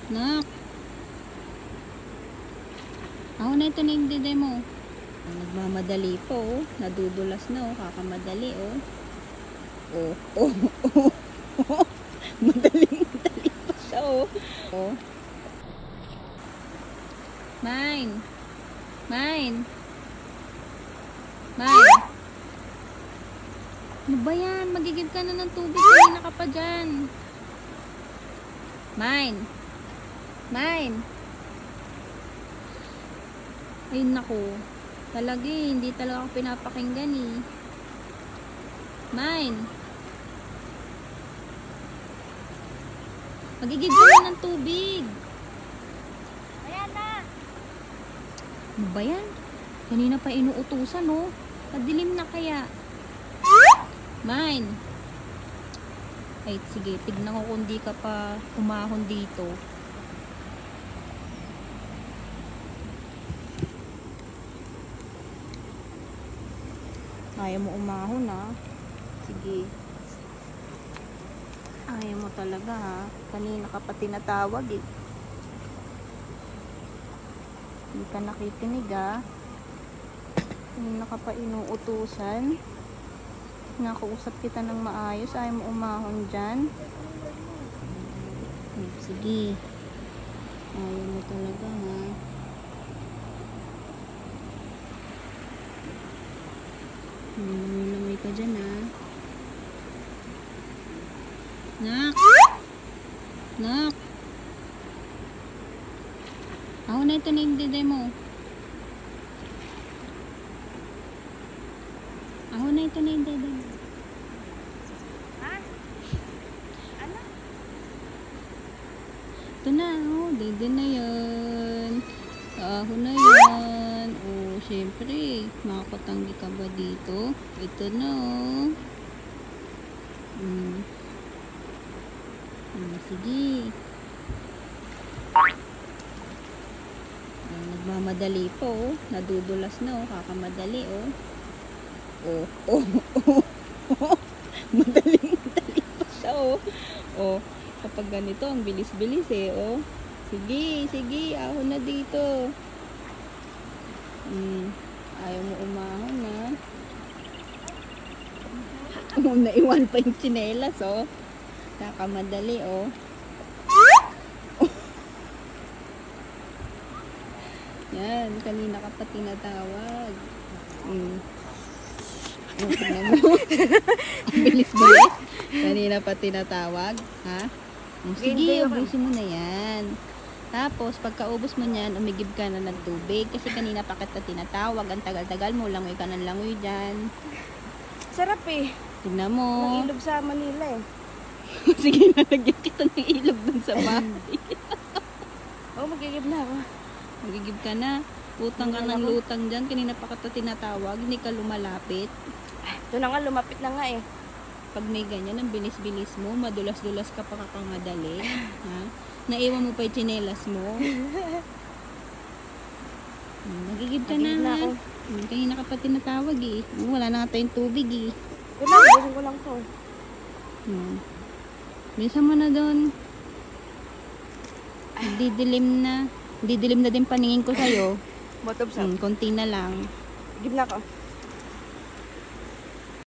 Nak. Ako na ito na yung dede mo. Nagmamadali po, oh. Nadudulas na, oh. Kakamadali, oh. Oh, oh, oh, oh. Madali pa siya, oh. Oh. Mine. Mine. Mine. Ano ba yan? Magigib ka na ng tubig. Kanina ka pa dyan. Mine. Mine. Ayun naku. Talaga eh. Hindi talaga ako pinapakinggan eh. Mine. Magigib ka na ng tubig. Ayan na. Ano ba yan? Kanina pa inuutusan, oh. Padilim na kaya. Mine. Ay, sige. Tignan ko kung di ka pa umahon dito. Ayaw mo umahon, ha? Sige. Ayaw mo talaga, ha? Kanina ka pa tinatawag, eh. Hindi ka nakikinig, ha? Kanina ka pa inuutusan. Nakausap kita ng maayos. Ayaw mo umahon dyan. Sige. Ayaw mo talaga, ha? Lamay ka dyan, ha? Nak! Nak! Ako na ito na yung dede mo. Ako na ito na yung dede mo. Ha? Ano? Ito na, oh. Dede na yan. Ako na yan. Oh, syempre. Makakatanggi ka ba dito? Ito na, oh. Sige. Nagmamadali po, oh. Nadudulas na, oh. Kakamadali, oh. Oh, oh, oh, oh. Madali pa siya, oh. Oh, kapag ganito, ang bilis-bilis, eh, oh. Sige, sige. Ako na dito. Ayaw mo umahon, ha? Naiwan pa yung tsinelas, oh. Kakamadali, oh. Yan, kanina ka pa tinatawag. Tingnan mo. Bilis-bilis. Kanina pa tinatawag, ha? Sige, ubusin mo na yan. Tapos, pagkaubos mo niyan, umigib ka na ng tubig. Kasi kanina pa kita tinatawag. Ang tagal-tagal mo, langoy ka ng langoy dyan. Sarap eh. Tingnan mo. Ang ilog sa Manila eh. Sige, nalagyan kita ng ilog dun sa bahay. Oo, magigib na ako. Magigib ka na. Lutang ka ng lutang dyan. Kanina pa kita tinatawag. Hindi ka lumalapit. Ito na nga, lumapit na nga eh. Pag may ganyan, ang bilis-bilis mo, madulas-dulas ka pa kakamadali. Ha? Naiwan mo pa yung tsinelas mo. Nagigib ka na, ha? Kanina ka pa tinatawag, eh. Wala na nga tayong tubig, eh. Ito lang, busin ko lang to. Bisa mo na doon. Didilim na. Didilim na din paningin ko sa'yo. Bottoms up. Konti na lang. Gib na ako.